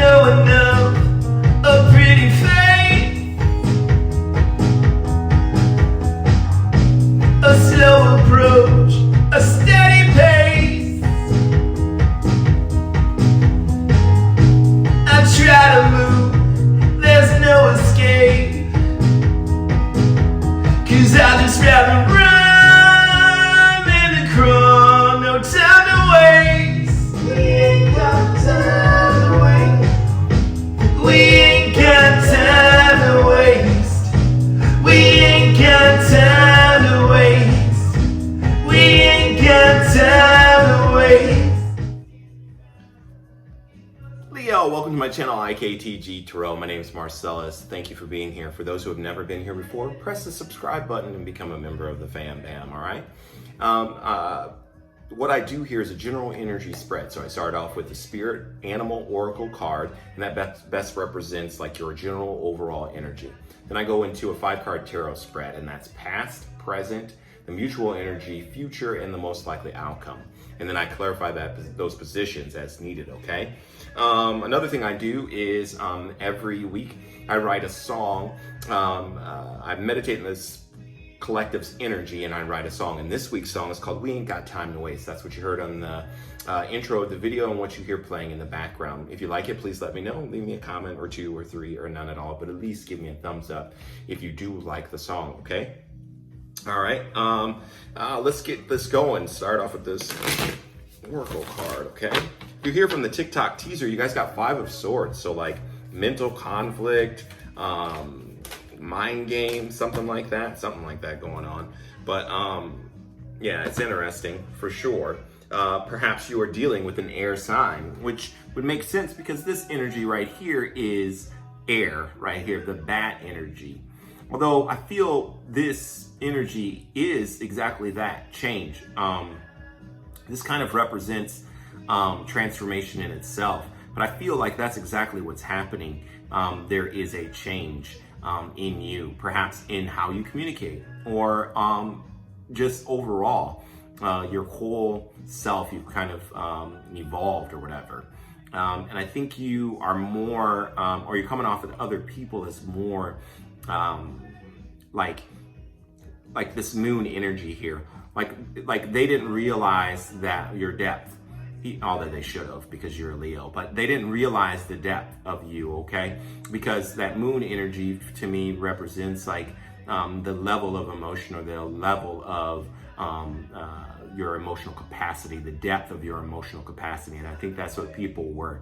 know enough of pretty face, a slow approach, a steady pace. I try to move, there's no escape, 'cause I'd just rather run than to crawl. No time to waste, we ain't got time to waste. We ain't got time to waste. We ain't got time to waste. We ain't got time to waste. Leo, welcome to my channel IKTG Tarot. My name is Marcellus. Thank you for being here. For those who have never been here before, press the subscribe button and become a member of the fam bam, all right? What I do here is a general energy spread. So I start off with the Spirit Animal Oracle card, and that best represents like your general overall energy. Then I go into a 5-card tarot spread, and that's past, present, the mutual energy, future, and the most likely outcome. And then I clarify those positions as needed, okay? Another thing I do is every week I write a song. I meditate in this collective's energy and I write a song. And this week's song is called We Ain't Got Time to Waste. That's what you heard on the intro of the video and what you hear playing in the background. If you like it, please let me know. Leave me a comment or 2 or 3 or none at all, but at least give me a thumbs up if you do like the song, okay? All right, let's get this going. Start off with this Oracle card, okay? You hear from the TikTok teaser, you guys got 5 of Swords. So like mental conflict, mind games, something like that going on. But yeah, it's interesting for sure. Perhaps you are dealing with an air sign, which would make sense because this energy right here is air, right here, the bat energy. Although I feel this energy is exactly that, change. This kind of represents transformation in itself, but I feel like that's exactly what's happening. There is a change in you, perhaps in how you communicate, or just overall, your whole self, you've kind of evolved or whatever. And I think you are more, or you're coming off with other people as more like this moon energy here. Like they didn't realize that your depth, although they should have because you're a Leo, but they didn't realize the depth of you, okay? Because that moon energy to me represents like the level of emotion or the level of your emotional capacity, the depth of your emotional capacity. And I think that's what people were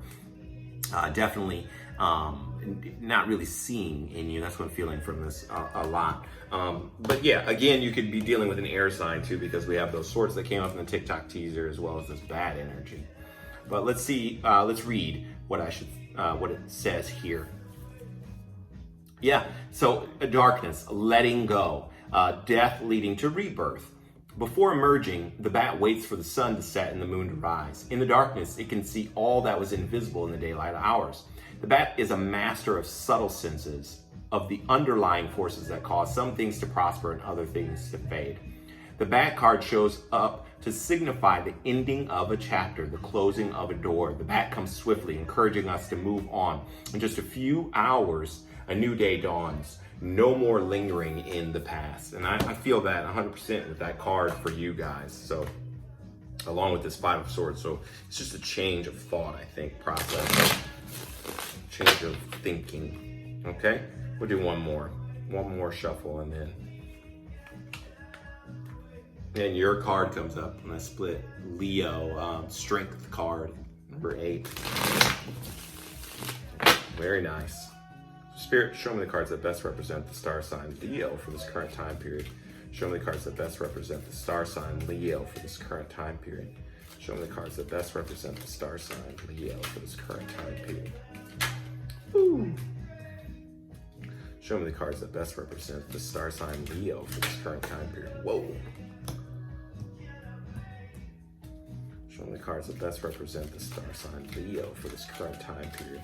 definitely not really seeing in you. That's what I'm feeling from this a lot. But yeah, again, you could be dealing with an air sign too, because we have those swords that came up in the TikTok teaser as well as this bad energy. But let's see, let's read what what it says here. Yeah, so darkness, letting go, death leading to rebirth. Before emerging, the bat waits for the sun to set and the moon to rise. In the darkness, it can see all that was invisible in the daylight hours. The bat is a master of subtle senses, of the underlying forces that cause some things to prosper and other things to fade. The bat card shows up to signify the ending of a chapter, the closing of a door. The bat comes swiftly, encouraging us to move on. In just a few hours, a new day dawns. No more lingering in the past. And I feel that 100% with that card for you guys. So, along with this 5 of Swords. So, it's just a change of thought, I think, process. Change of thinking. Okay? We'll do one more shuffle, and then your card comes up, and I split Leo, Strength card, number 8. Very nice. Spirit, show me the cards that best represent the star sign Leo for this current time period. Show me the cards that best represent the star sign Leo for this current time period. Show me the cards that best represent the star sign Leo for this current time period. Ooh. Show me the cards that best represent the star sign Leo for this current time period. Whoa. Show me the cards that best represent the star sign Leo for this current time period.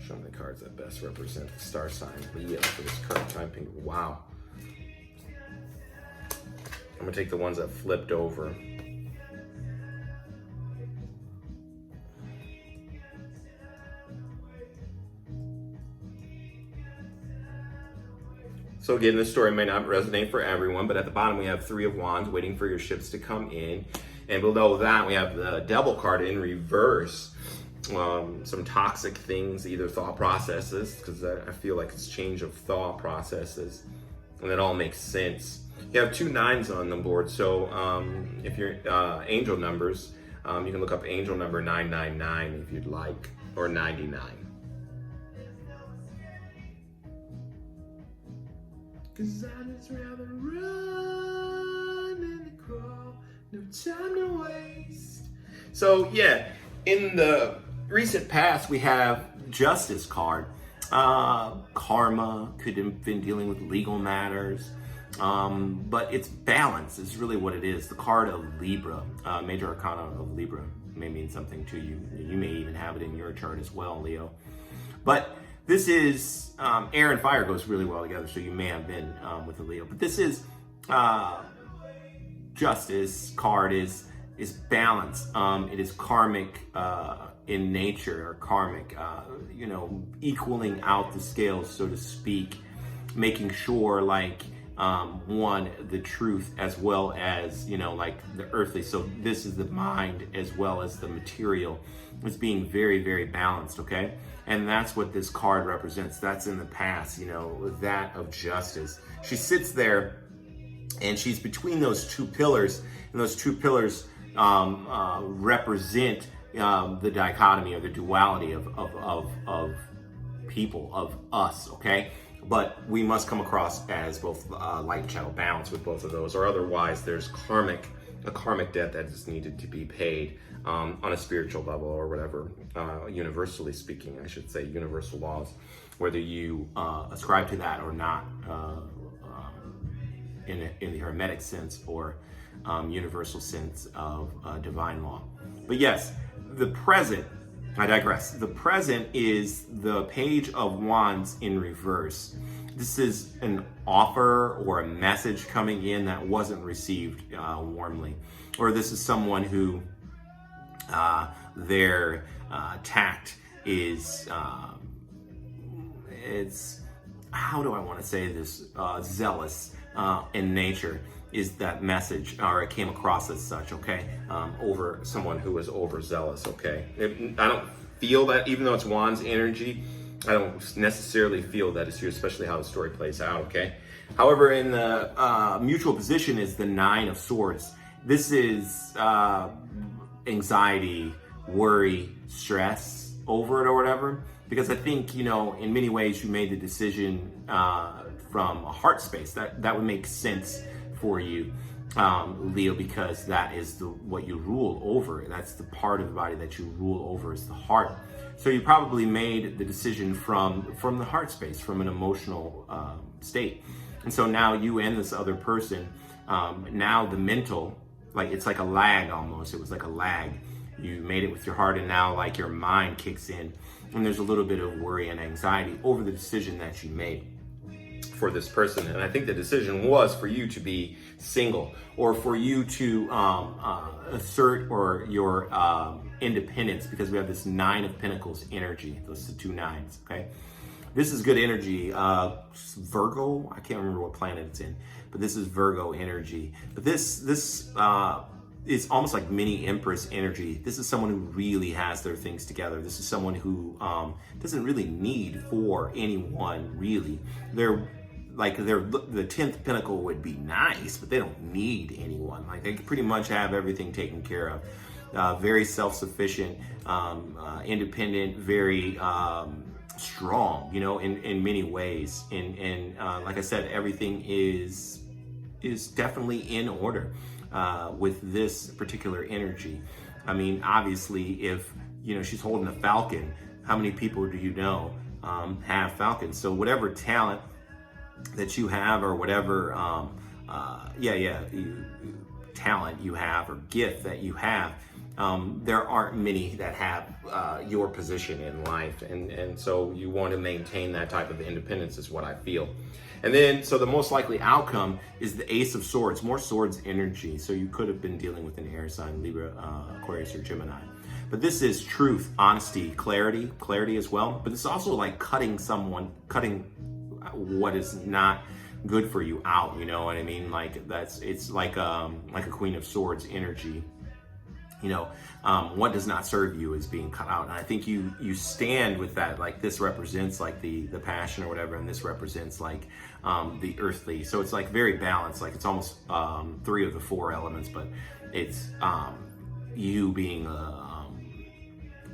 Show me the cards that best represent the star sign Leo for this current time period. Wow. I'm gonna take the ones that flipped over. So again, this story may not resonate for everyone, but at the bottom we have 3 of Wands waiting for your ships to come in. And below that we have the Devil card in reverse. Some toxic things, either thought processes, because I feel like it's change of thought processes, and it all makes sense. You have 2 9s on the board, so if you're angel numbers, you can look up angel number 999 if you'd like, or 99. Cause I just rather run and crawl, no time to waste. So yeah, in the recent past we have Justice card. Karma, could have been dealing with legal matters, but it's balance is really what it is. The card of Libra, major arcana of Libra, may mean something to you. You may even have it in your chart as well, Leo. But this is air and fire goes really well together, so you may have been with a Leo. But this is Justice card is balance. It is karmic in nature, or karmic, equaling out the scales, so to speak, making sure one, the truth as well as, the earthly. So this is the mind as well as the material. It's being very, very balanced, okay? And that's what this card represents. That's in the past, that of Justice. She sits there and she's between those 2 pillars, and those 2 pillars represent the dichotomy or the duality of people, of us, okay? But we must come across as both light and shadow, balance with both of those, or otherwise there's a karmic debt that is needed to be paid on a spiritual level, or whatever, universally speaking, I should say, universal laws, whether you ascribe to that or not, in the Hermetic sense, or universal sense of divine law. But yes, the present, I digress. The present is the Page of Wands in reverse. This is an offer or a message coming in that wasn't received warmly. Or this is someone who their tact is, it's, how do I want to say this, zealous in nature, is that message, or it came across as such, okay? Over someone who is overzealous, okay? I don't feel that, even though it's Wands energy, I don't necessarily feel that it's you, especially how the story plays out, okay? However, in the mutual position is the 9 of Swords. This is anxiety, worry, stress over it or whatever, because I think, in many ways you made the decision from a heart space. That would make sense for you, Leo, because that is what you rule over. That's the part of the body that you rule over, is the heart. So you probably made the decision from the heart space, from an emotional state. And so now you and this other person, now the mental, it's like a lag almost. It was like a lag. You made it with your heart, and now your mind kicks in, and there's a little bit of worry and anxiety over the decision that you made for this person. And I think the decision was for you to be single, or for you to assert your independence, because we have this 9 of Pentacles energy. Those are the 2 9s, okay? This is good energy. Virgo, I can't remember what planet it's in, but this is Virgo energy. But this is almost like mini Empress energy. This is someone who really has their things together. This is someone who doesn't really need for anyone, really. They're the 10th pinnacle would be nice, but they don't need anyone. They pretty much have everything taken care of. Very self-sufficient, independent, very strong, in many ways. And like I said, everything is definitely in order with this particular energy. I mean, obviously, if she's holding a falcon, how many people do you know have falcons? So whatever talent that you have, or whatever talent you have, or gift that you have, there aren't many that have your position in life, and so you want to maintain that type of independence, is what I feel. And then, so the most likely outcome is the Ace of Swords, more swords energy. So you could have been dealing with an air sign, Libra, Aquarius, or Gemini. But this is truth, honesty, clarity as well. But it's also like cutting what is not good for you out, you know what I mean? Like it's like a Queen of Swords energy. You know, what does not serve you is being cut out. And I think you stand with that. Like this represents like the passion or whatever, and this represents like the earthly. So it's like very balanced. Like it's almost 3 of the 4 elements, but it's you being a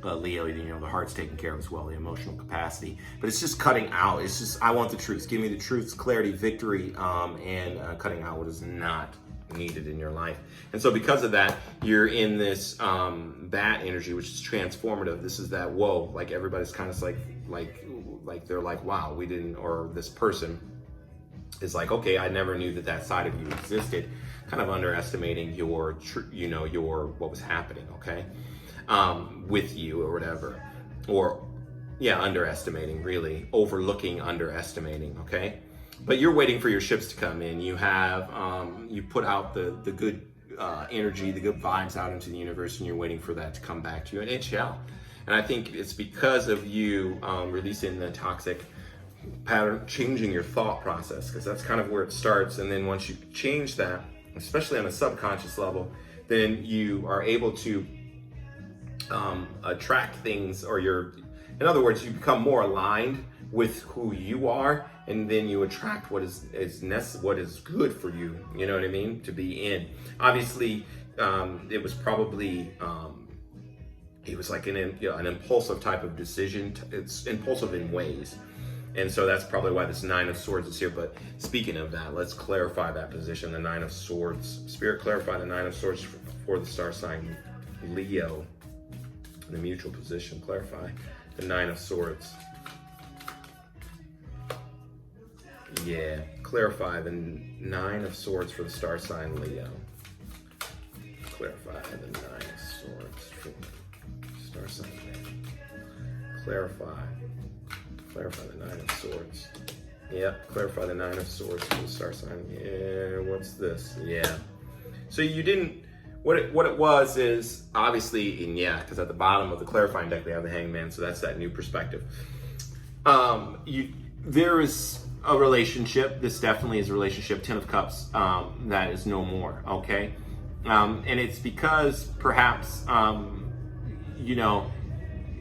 Leo, you know, the heart's taken care of as well, the emotional capacity. But it's just cutting out. It's just, I want the truths. Give me the truths, clarity, victory, and cutting out what is not needed in your life. And so because of that, you're in this bat energy, which is transformative. This is that, whoa, like everybody's kind of like they're like, wow, we didn't, or this person is like, okay, I never knew that side of you existed, kind of underestimating your what was happening, okay, with you or whatever, or yeah, underestimating, really, overlooking, underestimating, okay. But you're waiting for your ships to come in. You have, you put out the good energy, the good vibes out into the universe, and you're waiting for that to come back to you, and it shall. And I think it's because of you releasing the toxic pattern, changing your thought process, because that's kind of where it starts. And then once you change that, especially on a subconscious level, then you are able to attract things, or in other words, you become more aligned with who you are, and then you attract what is good for you. You know what I mean? To be in. Obviously, it was probably it was like an impulsive type of decision. It's impulsive in ways, and so that's probably why this 9 of Swords is here. But speaking of that, let's clarify that position. The 9 of Swords. Spirit, clarify the 9 of Swords for the star sign Leo. The mutual position. Clarify the 9 of Swords. Yeah, clarify the 9 of Swords for the star sign Leo. Clarify the 9 of Swords for the star sign Leo. Clarify the 9 of Swords. Yep, clarify the 9 of Swords for the star sign. Yeah, what's this? Yeah. So you didn't, what it was is, obviously, and yeah, because at the bottom of the clarifying deck, they have the Hangman, so that's that new perspective. There is a relationship, this definitely is a relationship, 10 of Cups, that is no more, okay? And it's because perhaps,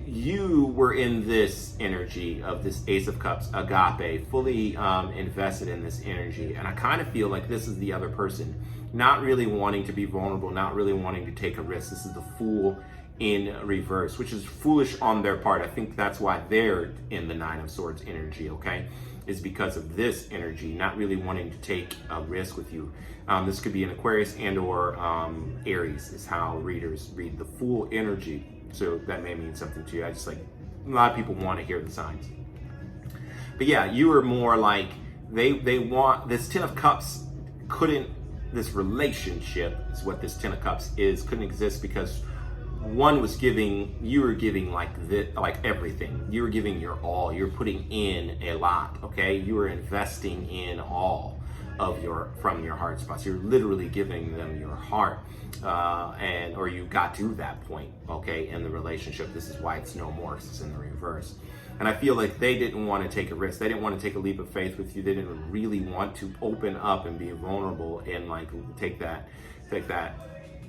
you were in this energy of this Ace of Cups, agape, fully invested in this energy. And I kind of feel like this is the other person, not really wanting to be vulnerable, not really wanting to take a risk. This is the Fool in reverse, which is foolish on their part. I think that's why they're in the 9 of Swords energy, okay? Is because of this energy, not really wanting to take a risk with you. This could be an Aquarius and or Aries is how readers read the Fool energy. So that may mean something to you. I just like, a lot of people want to hear the signs. But yeah, you were more like, they want, this 10 of Cups this relationship is what this 10 of Cups is, couldn't exist because one was giving, you were giving like everything. You were giving your all. You're putting in a lot, okay? You were investing in all of from your heart spots. You're literally giving them your heart, or you got to that point, okay, in the relationship. This is why it's no more, because it's in the reverse. And I feel like they didn't want to take a risk. They didn't want to take a leap of faith with you. They didn't really want to open up and be vulnerable and like take that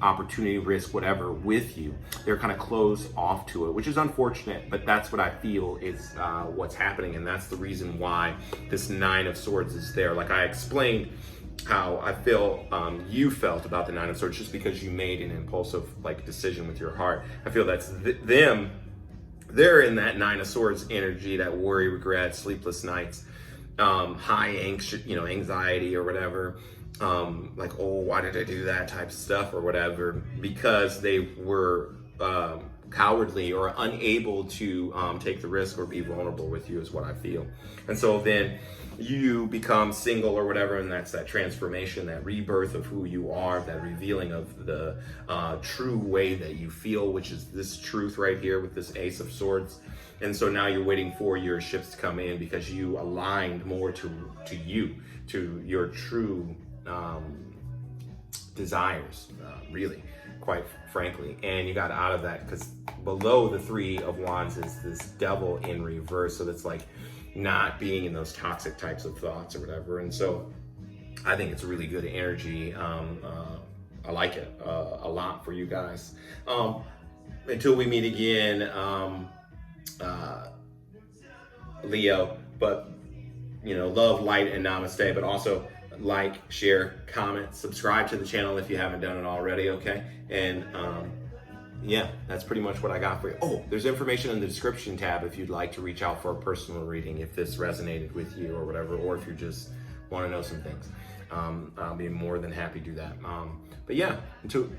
opportunity, risk, whatever with you. They're kind of closed off to it, which is unfortunate, but that's what I feel is what's happening. And that's the reason why this 9 of Swords is there. Like I explained how I feel you felt about the 9 of Swords just because you made an impulsive like decision with your heart. I feel that's them. They're in that 9 of Swords energy, that worry, regret, sleepless nights, high anxiety or whatever. Like, oh, why did I do that type of stuff or whatever, because they were cowardly or unable to take the risk or be vulnerable with you is what I feel. And so then you become single or whatever, and that's that transformation, that rebirth of who you are, that revealing of the true way that you feel, which is this truth right here with this Ace of Swords. And so now you're waiting for your ships to come in because you aligned more to your true desires, really, quite frankly. And you got out of that because below the 3 of Wands is this Devil in reverse. So that's like not being in those toxic types of thoughts or whatever. And so I think it's a really good energy. I like it a lot for you guys. Until we meet again, Leo, but love, light, and namaste. But also like, share, comment, subscribe to the channel if you haven't done it already, okay? And yeah, that's pretty much what I got for you. Oh, there's information in the description tab if you'd like to reach out for a personal reading, if this resonated with you or whatever, or if you just want to know some things. I'll be more than happy to do that. But yeah, until